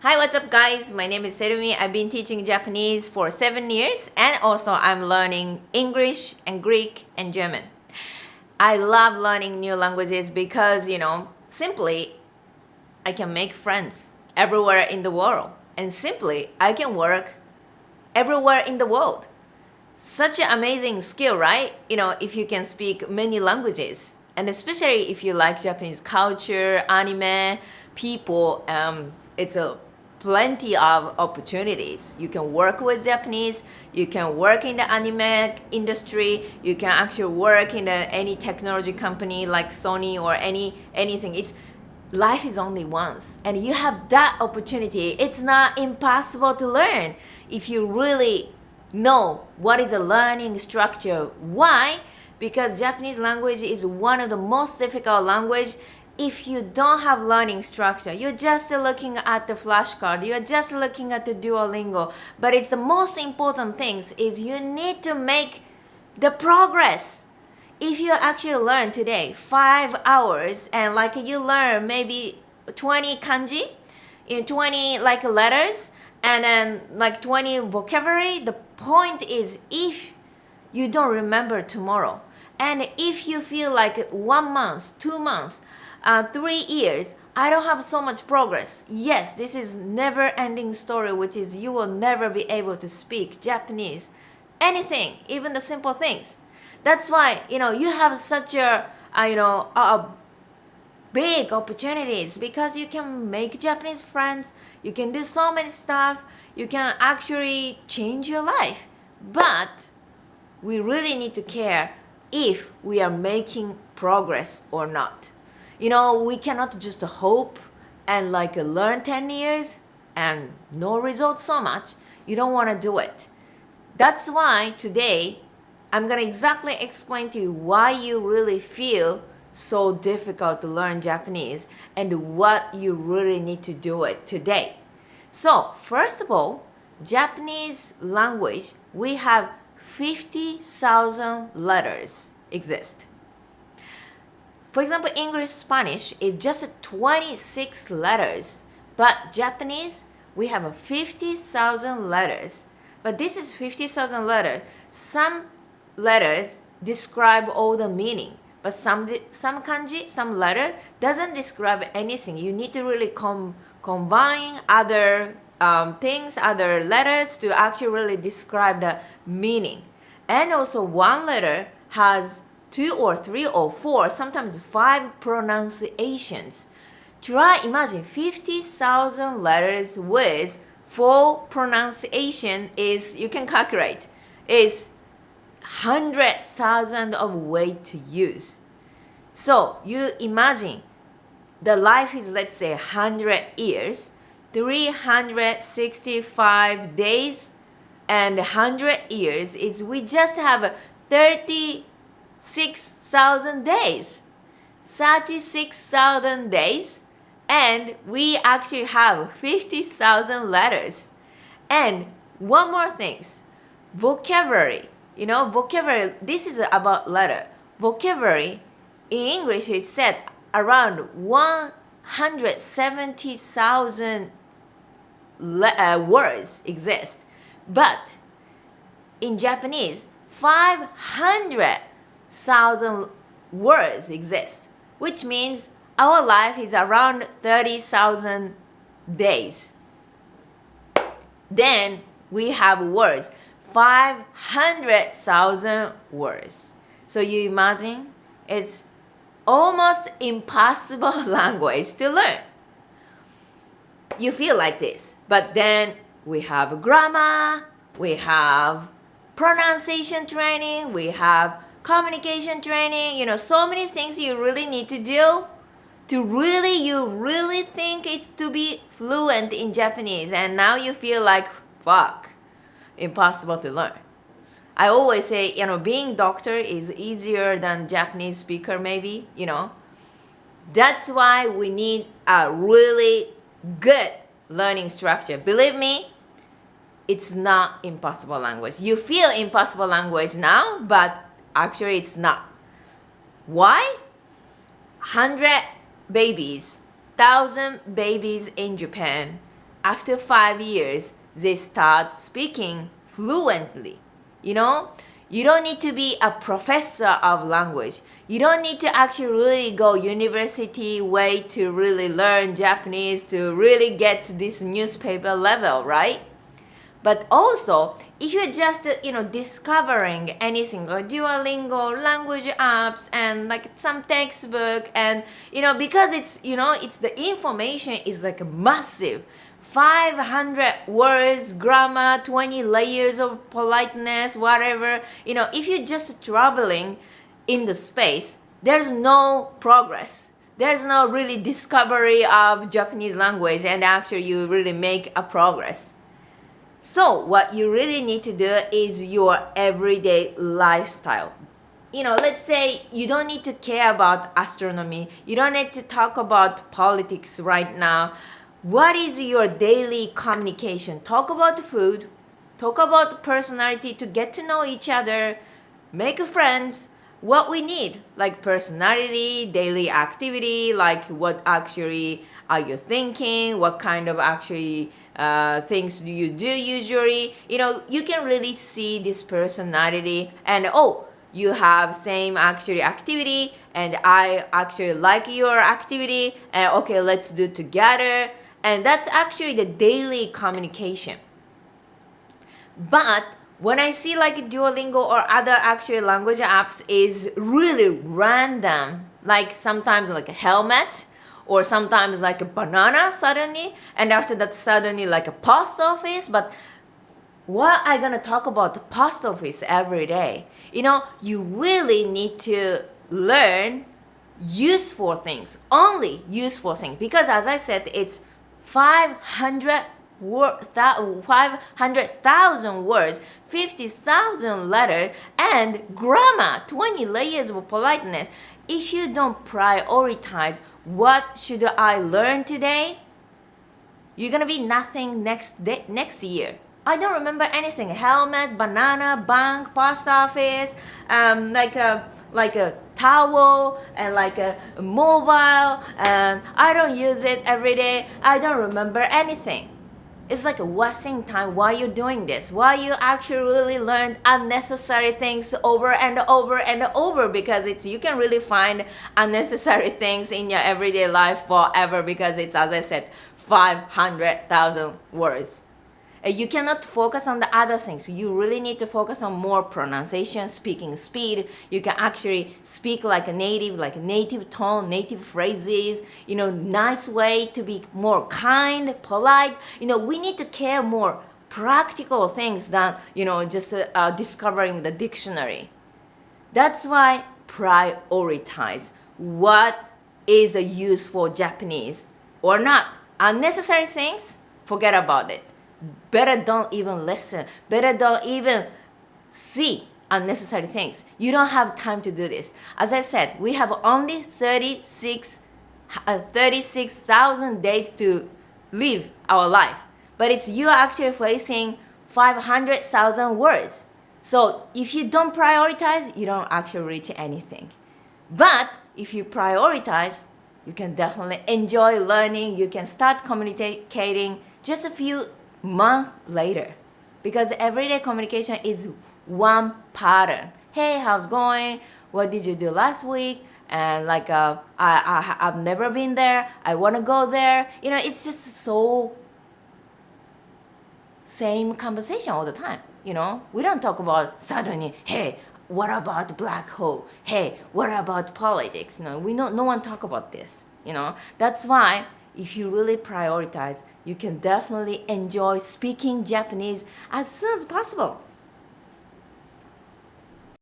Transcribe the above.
Hi, what's up guys? My name is Terumi. I've been teaching Japanese for 7 years and also I'm learning English and Greek and German. I love learning new languages because, simply I can make friends everywhere in the world and simply I can work everywhere in the world. Such an amazing skill, right? If you can speak many languages and especially if you like Japanese culture, anime, people, it's a plenty of opportunities. You can work with Japanese, you can work in the anime industry, you can actually work in any technology company like Sony or anything. Life is only once and you have that opportunity. It's not impossible to learn if you really know what is a learning structure. Why? Because Japanese language is one of the most difficult language. If you don't have learning structure, you're just looking at the flashcard, you're just looking at the Duolingo. But it's the most important things is you need to make the progress. If you actually learn today 5 hours and like you learn maybe 20 kanji, 20 like letters, and then like 20 vocabulary, the point is if you don't remember tomorrow, and if you feel like 1 month, 2 months, 3 years, I don't have so much progress. Yes, this is never-ending story, which is you will never be able to speak Japanese, anything, even the simple things. That's why you have such a big opportunities because you can make Japanese friends, you can do so many stuff, you can actually change your life. But we really need to care if we are making progress or not. We cannot just hope and learn 10 years and no results so much. You don't want to do it. That's why today I'm going to exactly explain to you why you really feel so difficult to learn Japanese and what you really need to do it today. So, first of all, Japanese language, we have 50,000 letters exist. For example, English, Spanish is just 26 letters, but Japanese, we have 50,000 letters. But this is 50,000 letters. Some letters describe all the meaning, but some kanji, some letter doesn't describe anything. You need to really combine other things, other letters to actually really describe the meaning. And also one letter has 2 or 3 or 4, sometimes 5 pronunciations. Imagine 50,000 letters with 4 pronunciation is, you can calculate, is 100,000 of way to use. So you imagine the life is, let's say, 100 years, 365 days, and 100 years is we just have 36,000 days. 36,000 days, and we actually have 50,000 letters. And one more thing, vocabulary. Vocabulary, this is about letter. Vocabulary, in English, it said around 170,000 words exist. But in Japanese, 500,000 words exist, which means our life is around 30,000 days. Then we have words, 500,000 words. So you imagine it's almost impossible language to learn. You feel like this, but then we have grammar, we have pronunciation training, we have communication training, so many things you really need to do to you really think it's to be fluent in Japanese, and now you feel like, fuck, impossible to learn. I always say, being doctor is easier than Japanese speaker maybe, That's why we need a really good learning structure. Believe me, it's not impossible language. You feel impossible language now, but actually it's not. Why? 100 babies, 1,000 babies in Japan after 5 years, they start speaking fluently. You know, you don't need to be a professor of language. You don't need to actually really go university way to really learn Japanese to really get to this newspaper level, right? But also, if you're just, discovering anything, or Duolingo, language apps, and like some textbook, and, because it's the information is like massive. 500 words, grammar, 20 layers of politeness, whatever. If you're just traveling in the space, there's no progress. There's no really discovery of Japanese language, and actually you really make a progress. So what you really need to do is your everyday lifestyle. Let's say you don't need to care about astronomy. You don't need to talk about politics right now. What is your daily communication? Talk about food. Talk about personality to get to know each other. Make friends. What we need, like personality, daily activity, like what actually are you thinking? What kind of actually things do you do usually? You can really see this personality, and you have same actually activity, and I actually like your activity, and okay, let's do together. And that's actually the daily communication. But when I see like Duolingo or other actual language apps is really random, like sometimes like a helmet, or sometimes like a banana suddenly, and after that suddenly like a post office. But what I gonna talk about the post office every day? You really need to learn useful things, only useful things, because as I said, it's 500,000 words, 50,000 letters, and grammar, 20 layers of politeness. If you don't prioritize what should I learn today, you're gonna be nothing next year. I don't remember anything. Helmet, banana, bank, post office, like a towel, and like a mobile, and I don't use it every day. I don't remember anything. It's like a wasting time. Why you're doing this? Why you actually really learn unnecessary things over and over and over? Because you can really find unnecessary things in your everyday life forever, because it's, as I said, 500,000 words. You cannot focus on the other things. You really need to focus on more pronunciation, speaking speed. You can actually speak like a native tone, native phrases, nice way to be more kind, polite. We need to care more practical things than, just discovering the dictionary. That's why prioritize what is a useful Japanese or not. Unnecessary things, forget about it. Better don't even listen. Better don't even see unnecessary things. You don't have time to do this. As I said, we have only 36,000 days to live our life. But it's you are actually facing 500,000 words. So if you don't prioritize, you don't actually reach anything. But if you prioritize, you can definitely enjoy learning. You can start communicating just a few months later, because everyday communication is one pattern. Hey, how's going? What did you do last week? And like I've never been there. I want to go there. It's just so same conversation all the time. We don't talk about suddenly, hey, what about black hole? Hey, what about politics? No one talk about this. That's why if you really prioritize, you can definitely enjoy speaking Japanese as soon as possible.